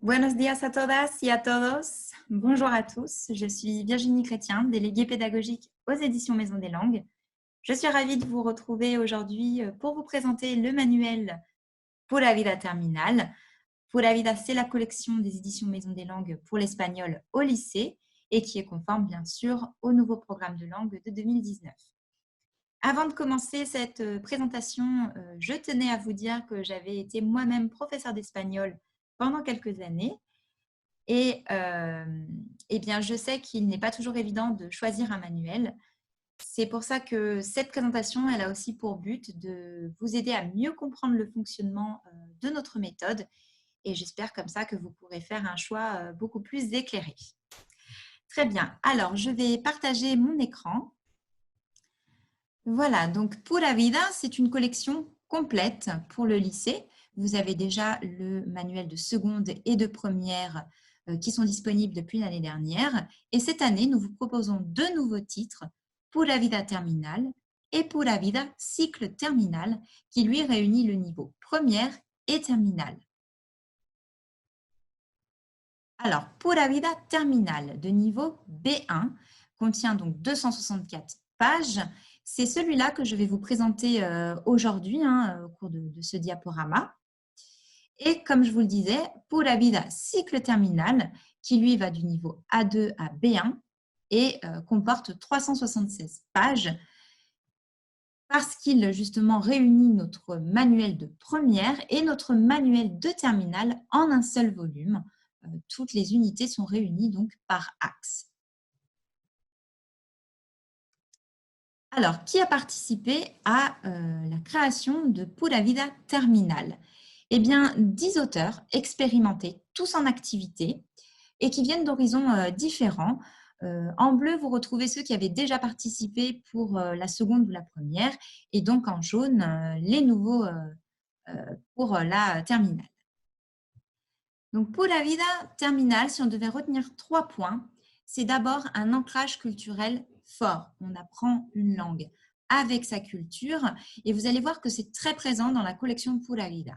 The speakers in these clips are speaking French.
Buenos días a todas y a todos. Bonjour à tous. Je suis Virginie Chrétien, déléguée pédagogique aux éditions Maison des Langues. Je suis ravie de vous retrouver aujourd'hui pour vous présenter le manuel Pura Vida Terminal. Pura Vida, c'est la collection des éditions Maison des Langues pour l'espagnol au lycée et qui est conforme bien sûr au nouveau programme de langue de 2019. Avant de commencer cette présentation, je tenais à vous dire que j'avais été moi-même professeure d'espagnol pendant quelques années. Et eh bien, je sais qu'il n'est pas toujours évident de choisir un manuel. C'est pour ça que cette présentation, elle a aussi pour but de vous aider à mieux comprendre le fonctionnement de notre méthode. Et j'espère comme ça que vous pourrez faire un choix beaucoup plus éclairé. Très bien. Alors, je vais partager mon écran. Voilà, donc Pura Vida, c'est une collection complète pour le lycée. Vous avez déjà le manuel de seconde et de première qui sont disponibles depuis l'année dernière. Et cette année, nous vous proposons deux nouveaux titres, Pura Vida Terminal et Pura Vida Cycle Terminal, qui lui réunit le niveau première et terminale. Alors, Pura Vida Terminal de niveau B1 contient donc 264 pages. C'est celui-là que je vais vous présenter aujourd'hui au cours de ce diaporama. Et comme je vous le disais, Pura Vida Cycle Terminal, qui lui va du niveau A2 à B1 et comporte 376 pages parce qu'il justement réunit notre manuel de première et notre manuel de terminale en un seul volume. Toutes les unités sont réunies donc par axe. Alors, qui a participé à la création de Pura Vida Terminal? Eh bien, 10 auteurs expérimentés, tous en activité et qui viennent d'horizons différents. En bleu, vous retrouvez ceux qui avaient déjà participé pour la seconde ou la première et donc en jaune, les nouveaux pour la terminale. Donc, Pura Vida Terminal, si on devait retenir 3 points, c'est d'abord un ancrage culturel fort. On apprend une langue avec sa culture et vous allez voir que c'est très présent dans la collection Pura Vida.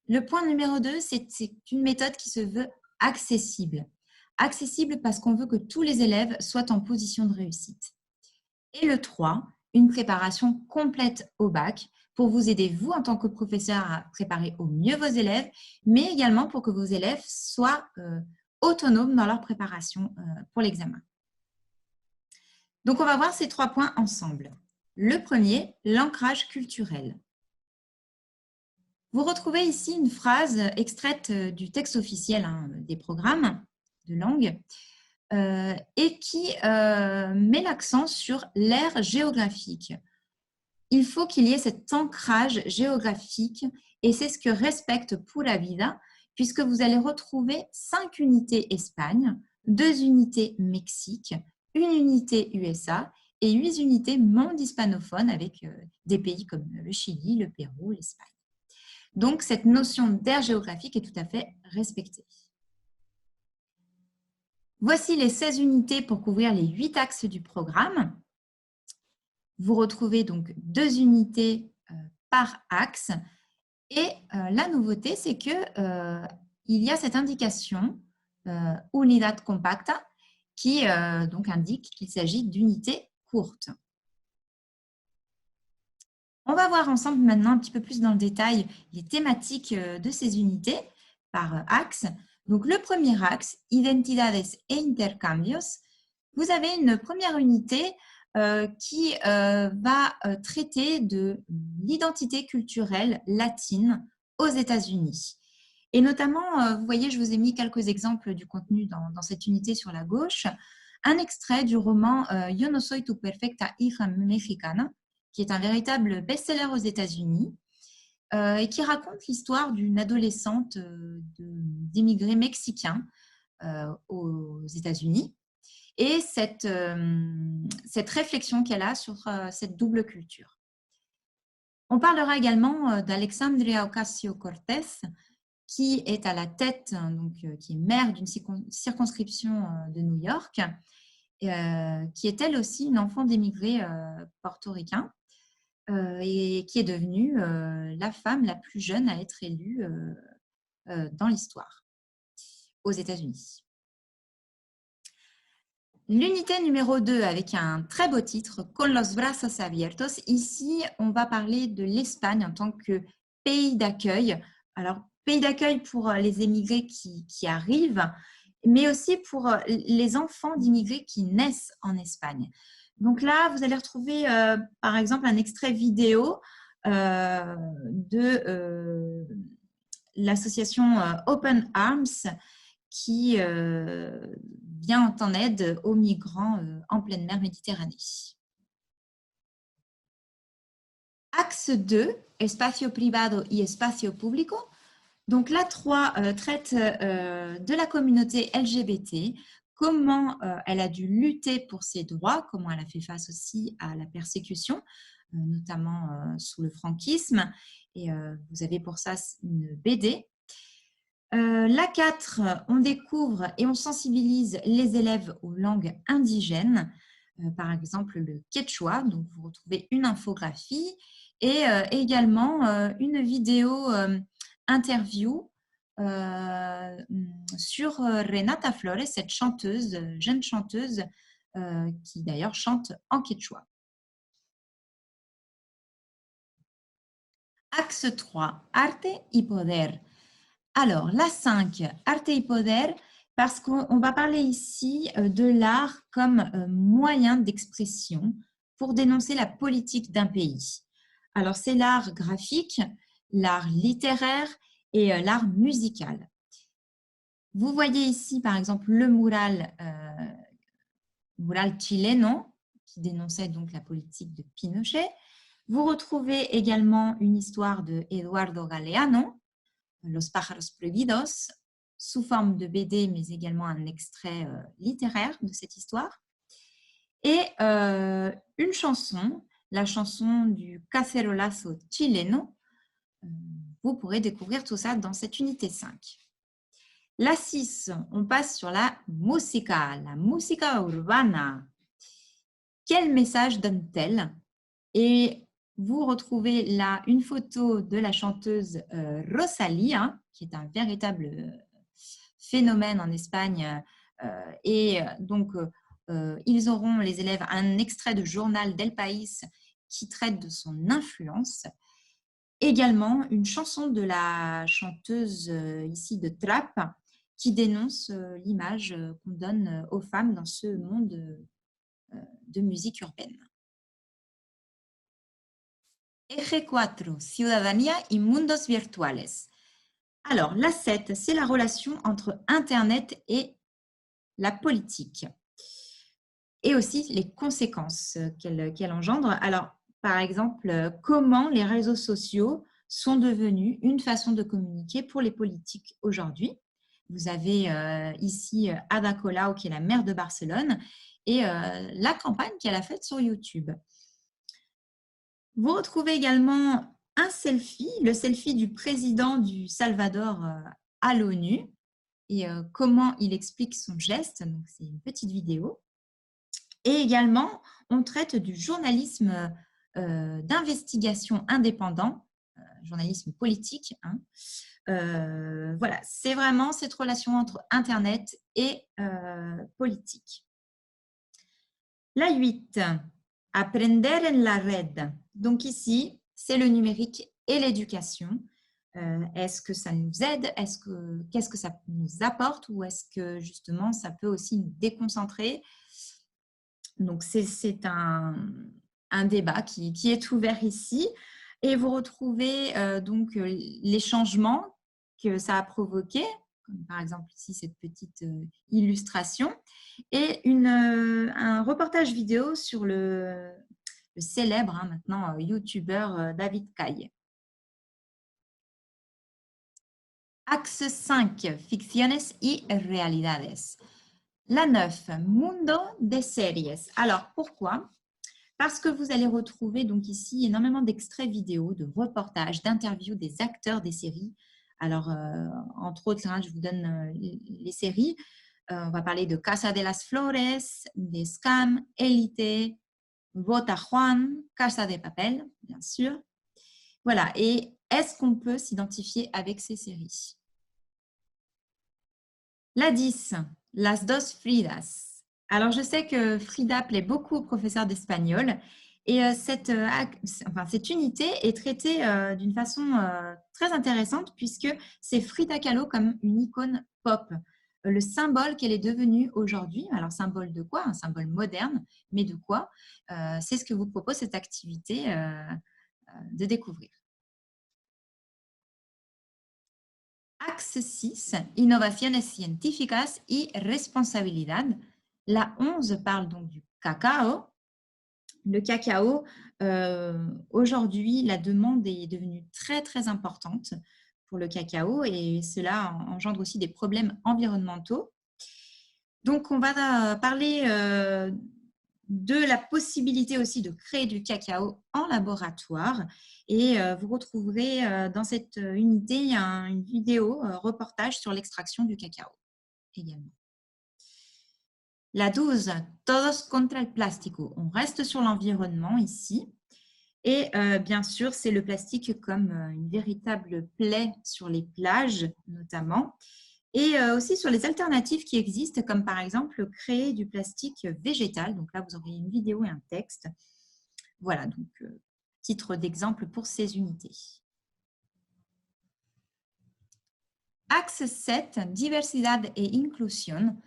Le point numéro 2, c'est une méthode qui se veut accessible. Accessible parce qu'on veut que tous les élèves soient en position de réussite. Et le 3, une préparation complète au bac pour vous aider, vous, en tant que professeur, à préparer au mieux vos élèves, mais également pour que vos élèves soient autonomes dans leur préparation pour l'examen. Donc, on va voir ces 3 points ensemble. Le premier, l'ancrage culturel. Vous retrouvez ici une phrase extraite du texte officiel des programmes de langue et qui met l'accent sur l'ère géographique. Il faut qu'il y ait cet ancrage géographique et c'est ce que respecte Pura Vida puisque vous allez retrouver 5 unités Espagne, 2 unités Mexique, 1 unité USA et 8 unités monde hispanophone avec des pays comme le Chili, le Pérou, l'Espagne. Donc, cette notion d'aire géographique est tout à fait respectée. Voici les 16 unités pour couvrir les 8 axes du programme. Vous retrouvez donc 2 unités par axe. Et la nouveauté, c'est qu'il y a cette indication Unidad Compacta qui donc indique qu'il s'agit d'unités courtes. On va voir ensemble maintenant un petit peu plus dans le détail les thématiques de ces unités par axe. Donc, le premier axe, Identidades e Intercambios, vous avez une première unité qui va traiter de l'identité culturelle latine aux États-Unis. Et notamment, vous voyez, je vous ai mis quelques exemples du contenu dans cette unité sur la gauche. Un extrait du roman Yo no soy tu perfecta hija mexicana, qui est un véritable best-seller aux États-Unis et qui raconte l'histoire d'une adolescente d'immigrés mexicains aux États-Unis et cette réflexion qu'elle a sur cette double culture. On parlera également d'Alexandria Ocasio-Cortez, qui est à la tête, donc, qui est maire d'une circonscription de New York, qui est elle aussi une enfant d'émigrés portoricains et qui est devenue la femme la plus jeune à être élue dans l'histoire. aux États-Unis. L'unité numéro 2 avec un très beau titre, Con los brazos abiertos. Ici, on va parler de l'Espagne en tant que pays d'accueil. Alors, pays d'accueil pour les émigrés qui arrivent, mais aussi pour les enfants d'immigrés qui naissent en Espagne. Donc là, vous allez retrouver, par exemple, un extrait vidéo de l'association Open Arms qui vient en aide aux migrants en pleine mer Méditerranée. Axe 2, espacio privado y espacio público. Donc la 3 traite de la communauté LGBT, comment elle a dû lutter pour ses droits, comment elle a fait face aussi à la persécution, notamment sous le franquisme. Et vous avez pour ça une BD. La 4, on découvre et on sensibilise les élèves aux langues indigènes, par exemple le quechua, donc vous retrouvez une infographie et également une vidéo interview sur Renata Flores, cette chanteuse, jeune chanteuse qui d'ailleurs chante en quechua. Axe 3, arte y poder. Alors, la 5, arte y poder, parce qu'on va parler ici de l'art comme moyen d'expression pour dénoncer la politique d'un pays. Alors, c'est l'art graphique, l'art littéraire et l'art musical. Vous voyez ici, par exemple, le mural chileno, qui dénonçait donc la politique de Pinochet. Vous retrouvez également une histoire de Eduardo Galeano, Los pájaros prohibidos, sous forme de BD, mais également un extrait littéraire de cette histoire. Et une chanson, la chanson du Cacerolazo chileno. Vous pourrez découvrir tout ça dans cette unité 5. La 6, on passe sur la música urbana. Quel message donne-t-elle? Et vous retrouvez là une photo de la chanteuse Rosalía, qui est un véritable phénomène en Espagne. Et donc, ils auront, les élèves, un extrait de journal d'El País qui traite de son influence. Également, une chanson de la chanteuse ici de Trap qui dénonce l'image qu'on donne aux femmes dans ce monde de musique urbaine. Eje 4, ciudadanía y mundos virtuales. Alors, la 7, c'est la relation entre Internet et la politique et aussi les conséquences qu'elle engendre. Alors, par exemple, comment les réseaux sociaux sont devenus une façon de communiquer pour les politiques aujourd'hui. Vous avez ici Ada Colau, qui est la maire de Barcelone, et la campagne qu'elle a faite sur YouTube. Vous retrouvez également un selfie, le selfie du président du Salvador à l'ONU et comment il explique son geste. Donc, c'est une petite vidéo. Et également, on traite du journalisme d'investigation indépendant, journalisme politique. Voilà, c'est vraiment cette relation entre Internet et politique. La 8, aprender en la red. Donc ici, c'est le numérique et l'éducation. Est-ce que ça nous aide? Qu'est-ce que ça nous apporte? Ou est-ce que justement, ça peut aussi nous déconcentrer? Donc, c'est un débat qui est ouvert ici. Et vous retrouvez donc les changements que ça a provoqué, comme par exemple ici cette petite illustration, et un reportage vidéo sur le célèbre maintenant youtubeur David Caille. Axe 5, ficciones y realidades. La 9, mundo de series. Alors, pourquoi? Parce que vous allez retrouver donc ici énormément d'extraits vidéo, de reportages, d'interviews des acteurs des séries. Alors, entre autres, je vous donne les séries. On va parler de Casa de las Flores, de Scam, Élite, Bota Juan, Casa de Papel, bien sûr. Voilà. Et est-ce qu'on peut s'identifier avec ces séries? La 10, las dos Fridas. Alors, je sais que Frida plaît beaucoup aux professeurs d'espagnol et cette unité est traitée d'une façon très intéressante puisque c'est Frida Kahlo comme une icône pop, le symbole qu'elle est devenue aujourd'hui. Alors, symbole de quoi? Un symbole moderne, mais de quoi? C'est ce que vous propose cette activité de découvrir. Axe 6, innovaciones científicas y responsabilidad. La 11 parle donc du cacao. Le cacao, aujourd'hui, la demande est devenue très, très importante pour le cacao et cela engendre aussi des problèmes environnementaux. Donc, on va parler de la possibilité aussi de créer du cacao en laboratoire. Et vous retrouverez dans cette unité une vidéo reportage sur l'extraction du cacao également. La 12, todos contra el plástico. On reste sur l'environnement ici. Et bien sûr, c'est le plastique comme une véritable plaie sur les plages notamment. Et aussi sur les alternatives qui existent, comme par exemple créer du plastique végétal. Donc là, vous aurez une vidéo et un texte. Voilà, donc titre d'exemple pour ces unités. Axe 7, diversidad et inclusión.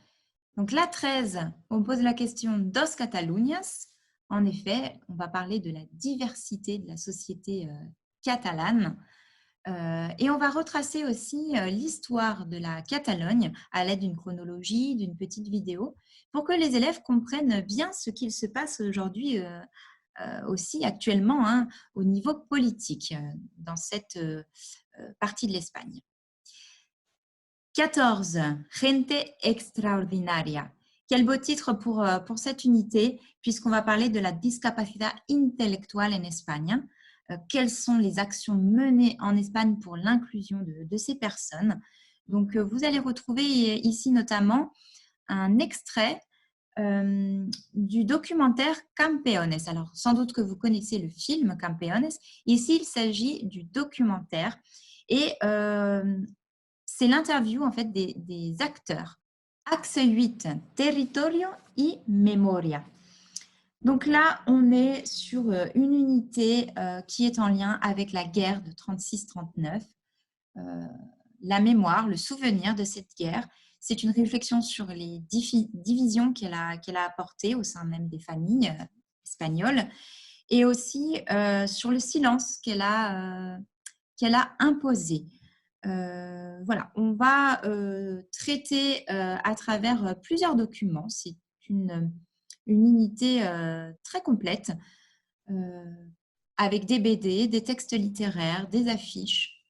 Donc la 13, on pose la question dos Cataluñas. En effet, on va parler de la diversité de la société catalane. Et on va retracer aussi l'histoire de la Catalogne à l'aide d'une chronologie, d'une petite vidéo, pour que les élèves comprennent bien ce qu'il se passe aujourd'hui aussi actuellement hein, au niveau politique dans cette partie de l'Espagne. 14. Gente extraordinaria. Quel beau titre pour cette unité, puisqu'on va parler de la discapacidad intelectual en Espagne. Quelles sont les actions menées en Espagne pour l'inclusion de ces personnes. Donc, vous allez retrouver ici notamment un extrait du documentaire Campeones. Alors, sans doute que vous connaissez le film Campeones. Ici, il s'agit du documentaire et c'est l'interview en fait des acteurs. Axe 8, territorio y memoria. Donc là, on est sur une unité qui est en lien avec la guerre de 36-39. La mémoire, le souvenir de cette guerre, c'est une réflexion sur les divisions qu'elle a apportées au sein même des familles espagnoles et aussi sur le silence qu'elle a imposé. Voilà, on va traiter à travers plusieurs documents. C'est une unité très complète avec des BD, des textes littéraires, des affiches.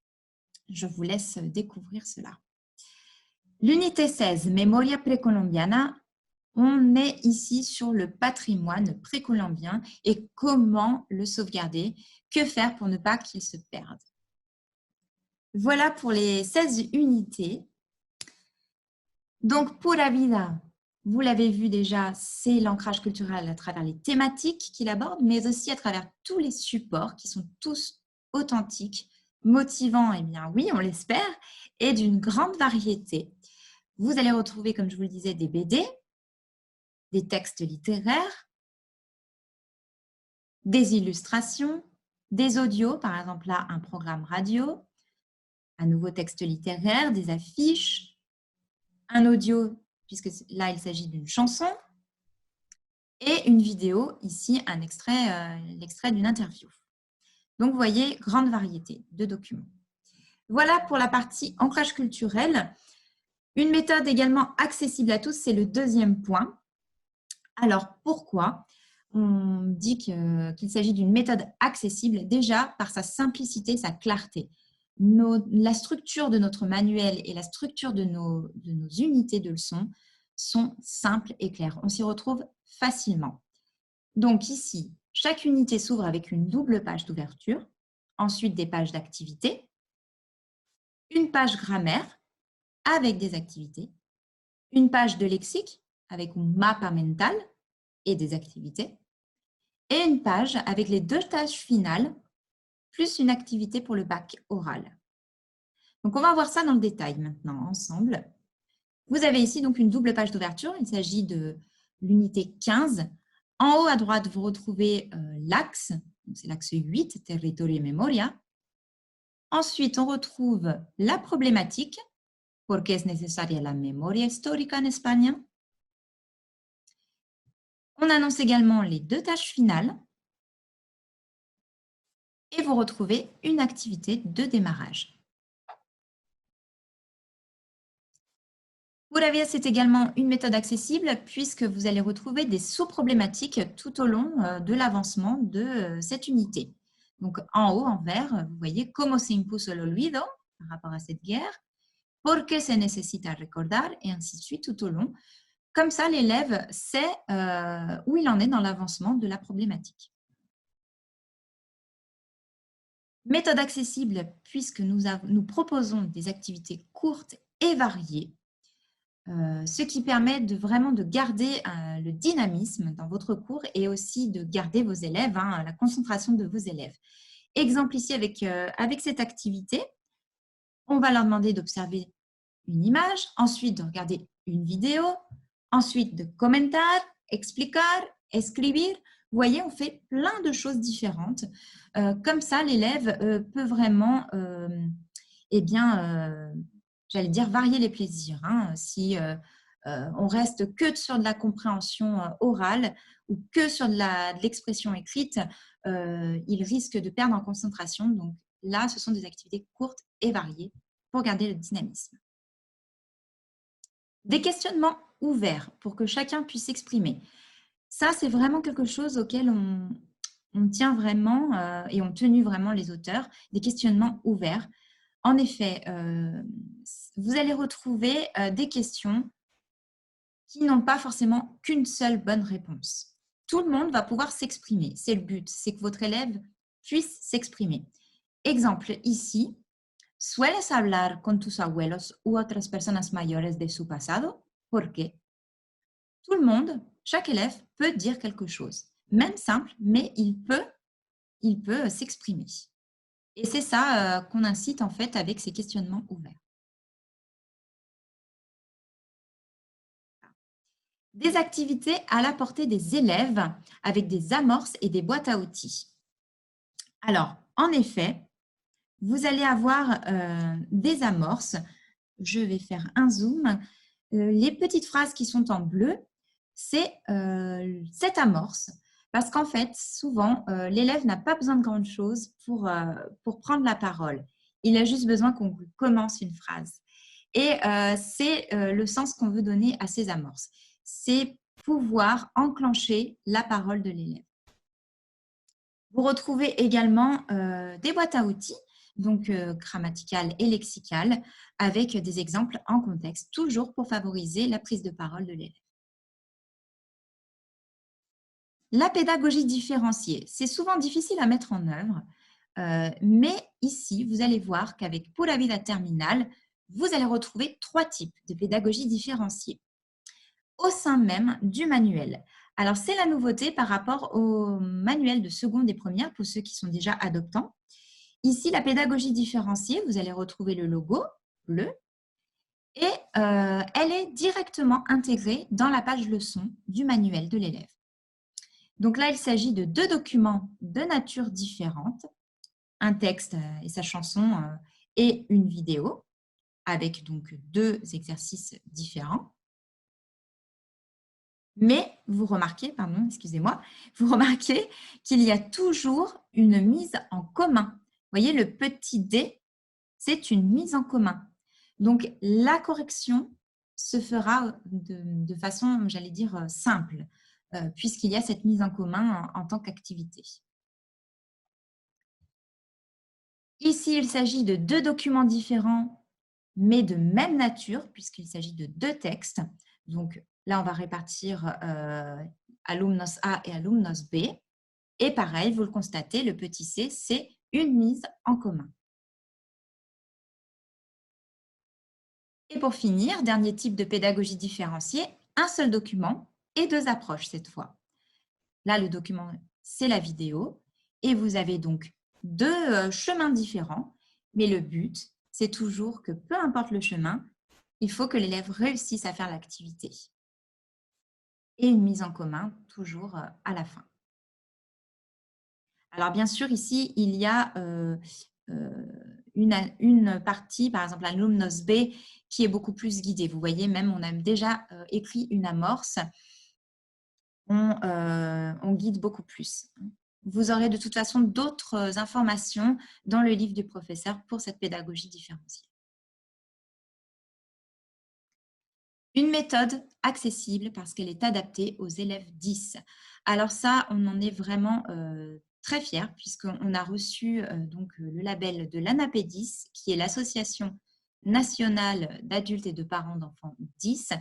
Je vous laisse découvrir cela. L'unité 16, Memoria précolombiana, on est ici sur le patrimoine précolombien et comment le sauvegarder, que faire pour ne pas qu'il se perde. Voilà pour les 16 unités. Donc, Pura Vida, vous l'avez vu déjà, c'est l'ancrage culturel à travers les thématiques qu'il aborde, mais aussi à travers tous les supports qui sont tous authentiques, motivants, eh bien oui, on l'espère, et d'une grande variété. Vous allez retrouver, comme je vous le disais, des BD, des textes littéraires, des illustrations, des audios, par exemple là, un programme radio, un nouveau texte littéraire, des affiches, un audio, puisque là, il s'agit d'une chanson, et une vidéo, ici, un extrait, l'extrait d'une interview. Donc, vous voyez, grande variété de documents. Voilà pour la partie ancrage culturel. Une méthode également accessible à tous, c'est le deuxième point. Alors, pourquoi? On dit qu'il s'agit d'une méthode accessible déjà par sa simplicité, sa clarté. La structure de notre manuel et la structure de nos unités de leçons sont simples et claires. On s'y retrouve facilement. Donc ici, chaque unité s'ouvre avec une double page d'ouverture, ensuite des pages d'activités, une page grammaire avec des activités, une page de lexique avec un mapa mental et des activités, et une page avec les 2 tâches finales, plus une activité pour le bac oral. Donc, on va voir ça dans le détail maintenant, ensemble. Vous avez ici donc une double page d'ouverture. Il s'agit de l'unité 15. En haut à droite, vous retrouvez l'axe, c'est l'axe 8, Territorio et Memoria. Ensuite, on retrouve la problématique, ¿por qué es necesaria la memoria histórica en España? On annonce également les 2 tâches finales et vous retrouvez une activité de démarrage. Pura Vida, c'est également une méthode accessible puisque vous allez retrouver des sous-problématiques tout au long de l'avancement de cette unité. Donc, en haut, en vert, vous voyez « Cómo se impuso el olvido » par rapport à cette guerre, « Por qué se necesita recordar » et ainsi de suite tout au long. Comme ça, l'élève sait où il en est dans l'avancement de la problématique. Méthode accessible puisque nous proposons des activités courtes et variées, ce qui permet vraiment de garder le dynamisme dans votre cours et aussi de garder vos élèves, la concentration de vos élèves. Exemple ici avec cette activité, on va leur demander d'observer une image, ensuite de regarder une vidéo, ensuite de comentar, explicar, escribir. Vous voyez, on fait plein de choses différentes. Comme ça, l'élève peut vraiment, j'allais dire, varier les plaisirs. Si on reste que sur de la compréhension orale ou que sur de l'expression écrite, il risque de perdre en concentration. Donc là, ce sont des activités courtes et variées pour garder le dynamisme. Des questionnements ouverts pour que chacun puisse s'exprimer. Ça, c'est vraiment quelque chose auquel on tient vraiment et ont tenu vraiment les auteurs, des questionnements ouverts. En effet, vous allez retrouver des questions qui n'ont pas forcément qu'une seule bonne réponse. Tout le monde va pouvoir s'exprimer. C'est le but, c'est que votre élève puisse s'exprimer. Exemple ici, ¿sueles hablar con tus abuelos u otras personas mayores de su pasado? ¿Por qué? Tout le monde, chaque élève peut dire quelque chose. Même simple, mais il peut s'exprimer. Et c'est ça qu'on incite en fait avec ces questionnements ouverts. Des activités à la portée des élèves avec des amorces et des boîtes à outils. Alors, en effet, vous allez avoir des amorces. Je vais faire un zoom. Les petites phrases qui sont en bleu, c'est cette amorce. Parce qu'en fait, souvent, l'élève n'a pas besoin de grand chose pour prendre la parole. Il a juste besoin qu'on commence une phrase. Et c'est le sens qu'on veut donner à ces amorces. C'est pouvoir enclencher la parole de l'élève. Vous retrouvez également des boîtes à outils, donc grammaticales et lexicales, avec des exemples en contexte, toujours pour favoriser la prise de parole de l'élève. La pédagogie différenciée, c'est souvent difficile à mettre en œuvre, mais ici, vous allez voir qu'avec Pura Vida Terminal, vous allez retrouver 3 types de pédagogie différenciée au sein même du manuel. Alors, c'est la nouveauté par rapport au manuel de seconde et première pour ceux qui sont déjà adoptants. Ici, la pédagogie différenciée, vous allez retrouver le logo bleu et elle est directement intégrée dans la page leçon du manuel de l'élève. Donc là, il s'agit de 2 documents de nature différente, un texte et sa chanson et une vidéo avec donc 2 exercices différents. Mais vous remarquez, vous remarquez qu'il y a toujours une mise en commun. Vous voyez, le petit D, c'est une mise en commun. Donc, la correction se fera de façon, j'allais dire, simple, puisqu'il y a cette mise en commun en tant qu'activité. Ici, il s'agit de 2 documents différents, mais de même nature, puisqu'il s'agit de 2 textes. Donc, là, on va répartir alumnos A et alumnos B. Et pareil, vous le constatez, le petit c, c'est une mise en commun. Et pour finir, dernier type de pédagogie différenciée, un seul document et 2 approches cette fois. Là, le document, c'est la vidéo. Et vous avez donc 2 chemins différents. Mais le but, c'est toujours que peu importe le chemin, il faut que l'élève réussisse à faire l'activité. Et une mise en commun, toujours à la fin. Alors, bien sûr, ici, il y a une partie, par exemple, l'alumnos B, qui est beaucoup plus guidée. Vous voyez, même, on a déjà écrit une amorce. On guide beaucoup plus. Vous aurez de toute façon d'autres informations dans le livre du professeur pour cette pédagogie différenciée. Une méthode accessible parce qu'elle est adaptée aux élèves 10. Alors ça, on en est vraiment très fiers puisqu'on a reçu le label de l'ANAPE10, qui est l'Association nationale d'adultes et de parents d'enfants 10,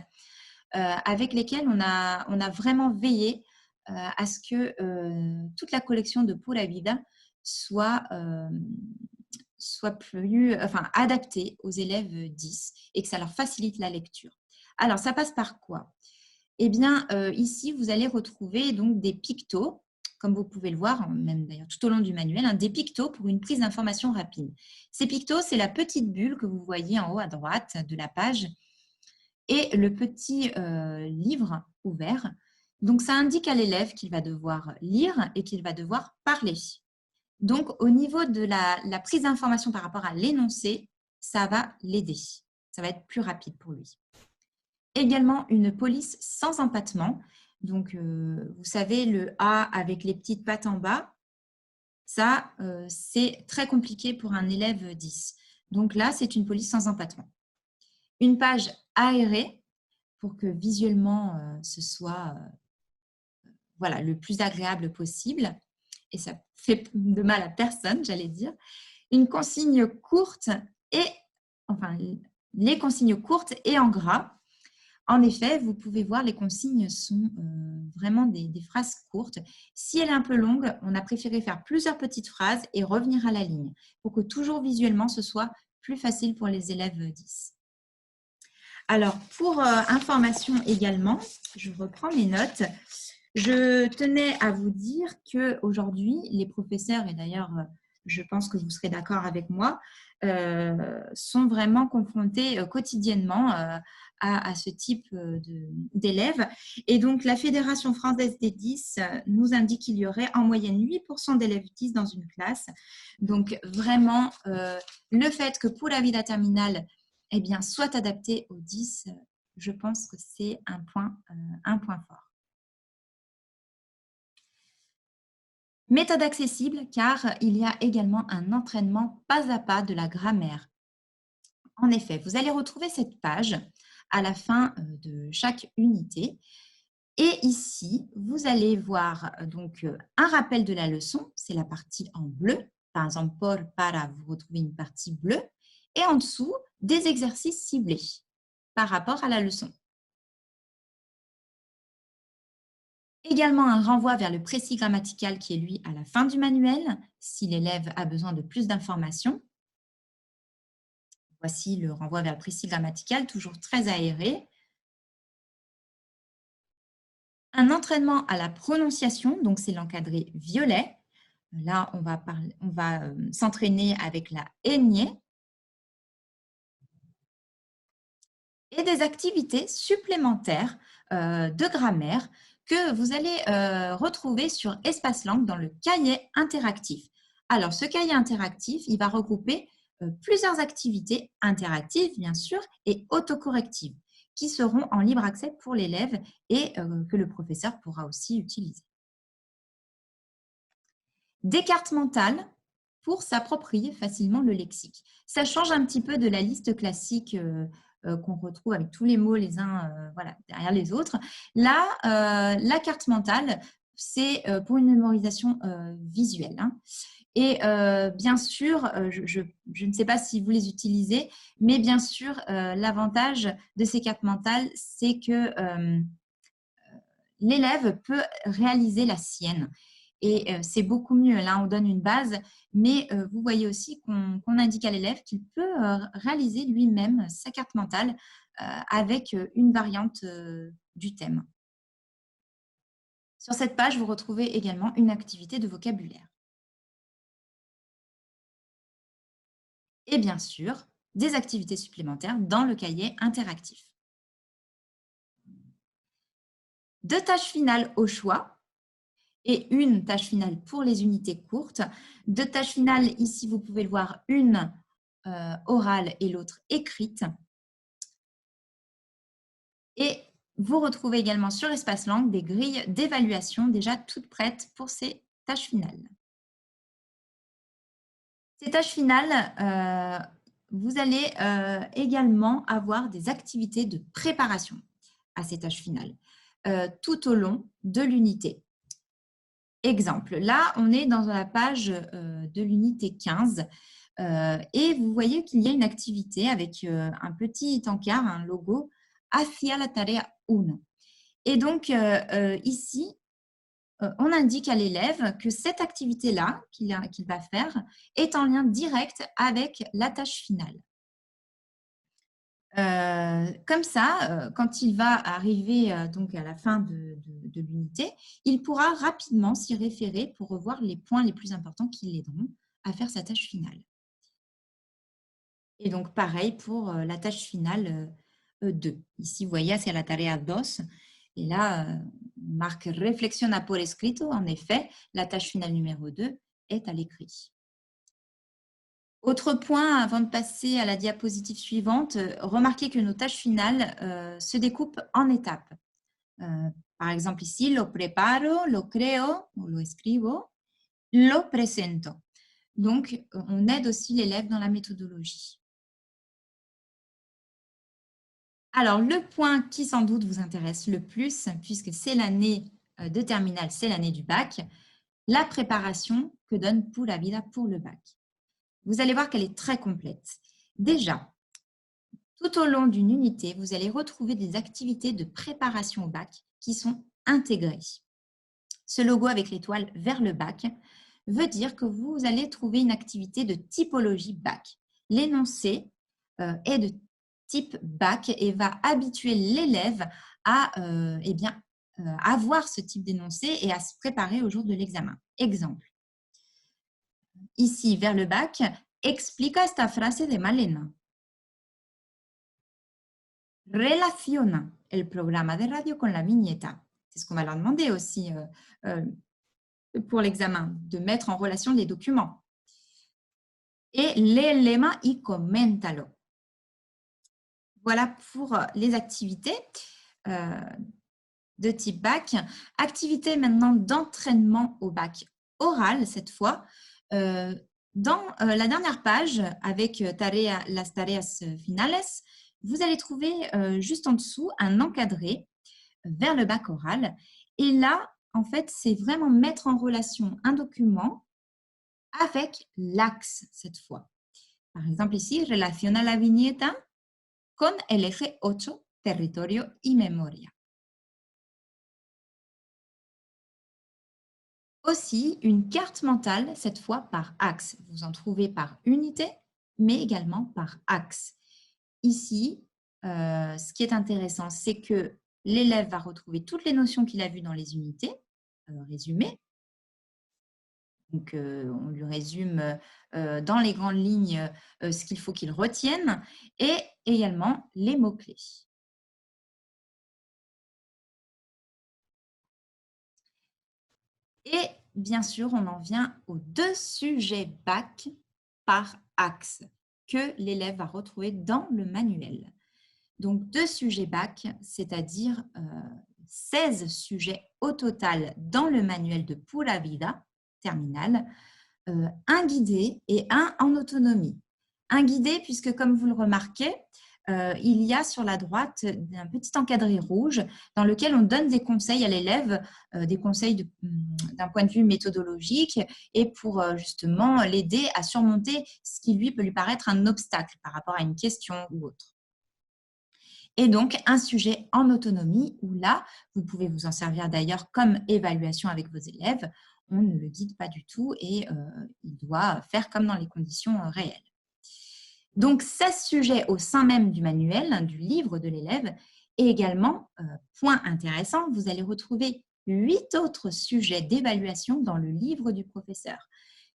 avec lesquels on a vraiment veillé à ce que toute la collection de Pura Vida soit adaptée aux élèves 10 et que ça leur facilite la lecture. Alors, ça passe par quoi? Eh bien, ici, vous allez retrouver donc des pictos, comme vous pouvez le voir, même d'ailleurs tout au long du manuel, des pictos pour une prise d'information rapide. Ces pictos, c'est la petite bulle que vous voyez en haut à droite de la page et le petit livre ouvert. Donc, ça indique à l'élève qu'il va devoir lire et qu'il va devoir parler. Donc, au niveau de la prise d'information par rapport à l'énoncé, ça va l'aider. Ça va être plus rapide pour lui. Également, une police sans empattement. Donc, vous savez, le A avec les petites pattes en bas, ça, c'est très compliqué pour un élève 10. Donc là, c'est une police sans empattement. Une page aérée pour que visuellement, ce soit le plus agréable possible. Et ça fait de mal à personne, j'allais dire. Une consigne courte les consignes courtes et en gras. En effet, vous pouvez voir, les consignes sont vraiment des phrases courtes. Si elle est un peu longue, on a préféré faire plusieurs petites phrases et revenir à la ligne pour que toujours visuellement, ce soit plus facile pour les élèves 10. Alors, pour information également, je reprends mes notes. Je tenais à vous dire qu'aujourd'hui, les professeurs, et d'ailleurs, je pense que vous serez d'accord avec moi, sont vraiment confrontés quotidiennement à ce type d'élèves. Et donc, la Fédération française des 10 nous indique qu'il y aurait en moyenne 8% d'élèves 10 dans une classe. Donc, vraiment, le fait que pour la vie de la terminale, soit adapté aux 10, je pense que c'est un point fort. Méthode accessible car il y a également un entraînement pas à pas de la grammaire. En effet, vous allez retrouver cette page à la fin de chaque unité. Et ici, vous allez voir un rappel de la leçon, c'est la partie en bleu. Par exemple, por, para, vous retrouvez une partie bleue. Et en dessous, des exercices ciblés par rapport à la leçon. Également un renvoi vers le précis grammatical qui est lui à la fin du manuel, si l'élève a besoin de plus d'informations. Voici le renvoi vers le précis grammatical, toujours très aéré. Un entraînement à la prononciation, donc c'est l'encadré violet. Là, on va s'entraîner avec la énier. Et des activités supplémentaires de grammaire que vous allez retrouver sur Espace Langue dans le cahier interactif. Alors, ce cahier interactif, il va regrouper plusieurs activités interactives, bien sûr, et autocorrectives, qui seront en libre accès pour l'élève et que le professeur pourra aussi utiliser. Des cartes mentales pour s'approprier facilement le lexique. Ça change un petit peu de la liste classique qu'on retrouve avec tous les mots les uns derrière les autres. Là, la carte mentale, c'est pour une mémorisation visuelle. Et bien sûr, je ne sais pas si vous les utilisez, mais bien sûr, l'avantage de ces cartes mentales, c'est que l'élève peut réaliser la sienne. Et c'est beaucoup mieux. Là, on donne une base, mais vous voyez aussi qu'on indique à l'élève qu'il peut réaliser lui-même sa carte mentale avec une variante du thème. Sur cette page, vous retrouvez également une activité de vocabulaire. Et bien sûr, des activités supplémentaires dans le cahier interactif. 2 tâches finales au choix et une tâche finale pour les unités courtes. 2 tâches finales, ici vous pouvez le voir, une orale et l'autre écrite. Et vous retrouvez également sur Espace Langue des grilles d'évaluation déjà toutes prêtes pour ces tâches finales. Ces tâches finales, vous allez également avoir des activités de préparation à ces tâches finales tout au long de l'unité. Exemple, là, on est dans la page de l'unité 15 et vous voyez qu'il y a une activité avec un petit encart, un logo, hacia la tarea 1. Et donc, ici, on indique à l'élève que cette activité-là qu'il va faire est en lien direct avec la tâche finale. Comme ça, quand il va arriver donc à la fin de l'unité, il pourra rapidement s'y référer pour revoir les points les plus importants qui l'aideront à faire sa tâche finale. Et donc, pareil pour la tâche finale 2. Ici, vous voyez, c'est la tarea 2. Et là, on marque Reflexiona por escrito. En effet, la tâche finale numéro 2 est à l'écrit. Autre point, avant de passer à la diapositive suivante, remarquez que nos tâches finales se découpent en étapes. Par exemple ici, lo preparo, lo creo, lo escribo, lo presento. Donc, on aide aussi l'élève dans la méthodologie. Alors, le point qui sans doute vous intéresse le plus, puisque c'est l'année de terminale, c'est l'année du bac, la préparation que donne Pura Vida pour le bac. Vous allez voir qu'elle est très complète. Déjà, tout au long d'une unité, vous allez retrouver des activités de préparation au bac qui sont intégrées. Ce logo avec l'étoile vers le bac veut dire que vous allez trouver une activité de typologie bac. L'énoncé est de type bac et va habituer l'élève à avoir ce type d'énoncé et à se préparer au jour de l'examen. Exemple. Ici, vers le bac, explica esta frase de Malena. Relaciona el programa de radio con la viñeta. C'est ce qu'on va leur demander aussi pour l'examen, de mettre en relation les documents. Et lee el lema y coméntalo. Voilà pour les activités de type bac. Activité maintenant d'entraînement au bac oral cette fois. Dans la dernière page, avec las tareas finales, vous allez trouver juste en dessous un encadré vers le bac oral. Et là, en fait, c'est vraiment mettre en relation un document avec l'axe cette fois. Par exemple, ici, relaciona la viñeta con el eje 8, territorio y memoria. Aussi, une carte mentale, cette fois par axe. Vous en trouvez par unité, mais également par axe. Ici, ce qui est intéressant, c'est que l'élève va retrouver toutes les notions qu'il a vues dans les unités résumées. Donc, on lui résume dans les grandes lignes ce qu'il faut qu'il retienne et également les mots-clés. Et bien sûr, on en vient aux 2 sujets bac par axe que l'élève va retrouver dans le manuel. Donc, 2 sujets bac, c'est-à-dire 16 sujets au total dans le manuel de Pura Vida, terminale, un guidé et un en autonomie. Un guidé, puisque comme vous le remarquez, il y a sur la droite un petit encadré rouge dans lequel on donne des conseils à l'élève, des conseils d'un point de vue méthodologique et pour justement l'aider à surmonter ce qui lui peut lui paraître un obstacle par rapport à une question ou autre. Et donc, un sujet en autonomie où là, vous pouvez vous en servir d'ailleurs comme évaluation avec vos élèves. On ne le guide pas du tout et il doit faire comme dans les conditions réelles. Donc, 16 sujets au sein même du manuel, du livre de l'élève. Et également, point intéressant, vous allez retrouver 8 autres sujets d'évaluation dans le livre du professeur.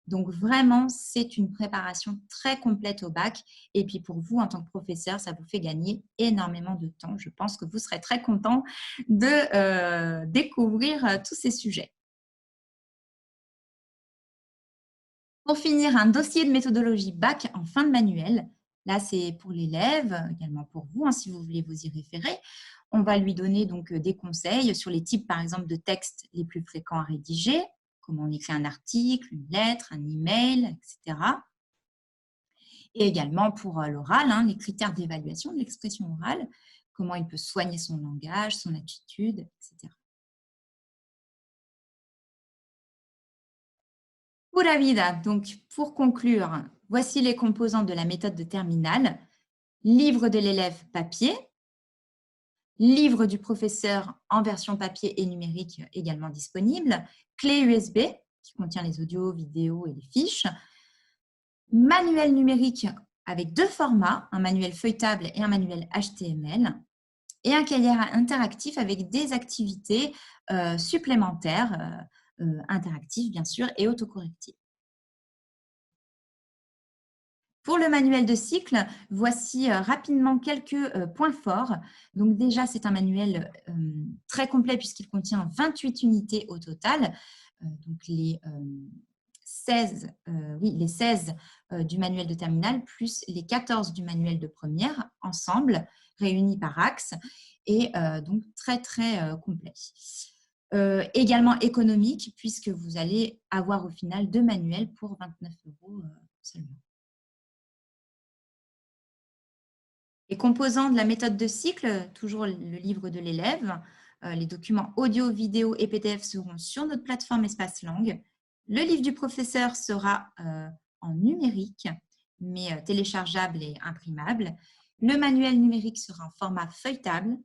Donc, vraiment, c'est une préparation très complète au bac. Et puis, pour vous, en tant que professeur, ça vous fait gagner énormément de temps. Je pense que vous serez très content de découvrir tous ces sujets. Pour finir, un dossier de méthodologie bac en fin de manuel. Là, c'est pour l'élève, également pour vous, hein, si vous voulez vous y référer. On va lui donner donc des conseils sur les types, par exemple, de textes les plus fréquents à rédiger, comment on écrit un article, une lettre, un email, etc. Et également pour l'oral, hein, les critères d'évaluation de l'expression orale, comment il peut soigner son langage, son attitude, etc. Pura vida, donc pour conclure, voici les composantes de la méthode de terminale. Livre de l'élève papier, livre du professeur en version papier et numérique également disponible, clé USB qui contient les audios, vidéos et les fiches, manuel numérique avec deux formats, un manuel feuilletable et un manuel HTML, et un cahier interactif avec des activités supplémentaires, interactives bien sûr, et autocorrectives. Pour le manuel de cycle, voici rapidement quelques points forts. Donc déjà, c'est un manuel très complet puisqu'il contient 28 unités au total. Donc les 16, les 16 du manuel de terminale plus les 14 du manuel de première ensemble, réunis par axe, et donc très très complet. Également économique puisque vous allez avoir au final deux manuels pour 29 € seulement. Les composants de la méthode de cycle, toujours le livre de l'élève, les documents audio, vidéo et PDF seront sur notre plateforme Espace Langue. Le livre du professeur sera en numérique, mais téléchargeable et imprimable. Le manuel numérique sera en format feuilletable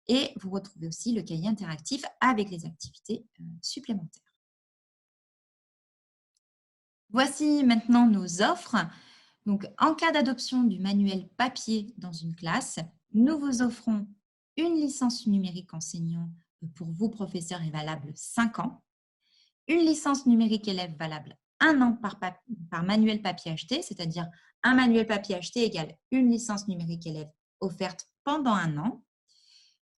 et vous retrouvez aussi le cahier interactif avec les activités supplémentaires. Voici maintenant nos offres. Donc, en cas d'adoption du manuel papier dans une classe, nous vous offrons une licence numérique enseignant pour vous, professeurs, est valable 5 ans, une licence numérique élève valable 1 an par manuel papier acheté, c'est-à-dire un manuel papier acheté égale une licence numérique élève offerte pendant 1 an,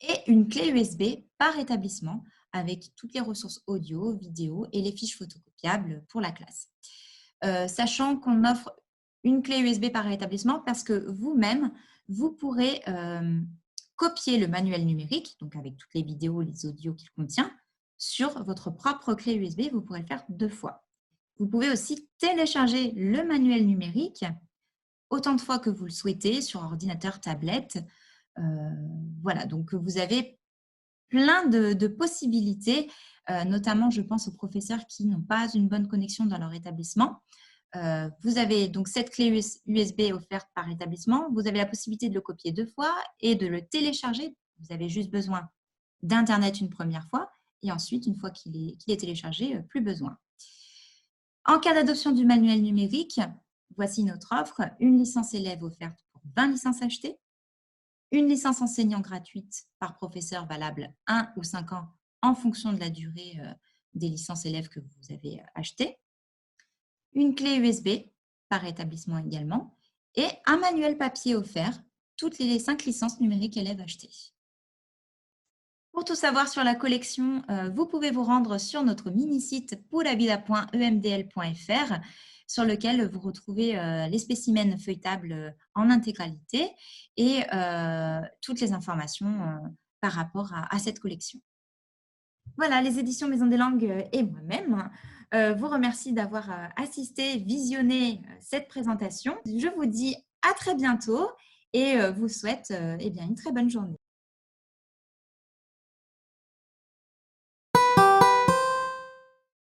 et une clé USB par établissement avec toutes les ressources audio, vidéo et les fiches photocopiables pour la classe. Sachant qu'on offre une clé USB par établissement parce que vous-même, vous pourrez copier le manuel numérique, donc avec toutes les vidéos, les audios qu'il contient, sur votre propre clé USB. Vous pourrez le faire 2 fois. Vous pouvez aussi télécharger le manuel numérique autant de fois que vous le souhaitez sur ordinateur, tablette. Voilà, donc vous avez plein de possibilités, notamment je pense aux professeurs qui n'ont pas une bonne connexion dans leur établissement. Vous avez donc cette clé USB offerte par établissement. Vous avez la possibilité de le copier 2 fois et de le télécharger. Vous avez juste besoin d'Internet une première fois et ensuite, une fois qu'il est téléchargé, plus besoin. En cas d'adoption du manuel numérique, voici notre offre. Une licence élève offerte pour 20 licences achetées. Une licence enseignant gratuite par professeur valable 1 ou 5 ans en fonction de la durée des licences élèves que vous avez achetées. Une clé USB par établissement également et un manuel papier offert, toutes les 5 licences numériques élèves achetées. Pour tout savoir sur la collection, vous pouvez vous rendre sur notre mini-site puravida.emdl.fr sur lequel vous retrouvez les spécimens feuilletables en intégralité et toutes les informations par rapport à cette collection. Voilà, les éditions Maison des Langues et moi-même vous remercie d'avoir assisté, visionné cette présentation. Je vous dis à très bientôt et vous souhaite une très bonne journée.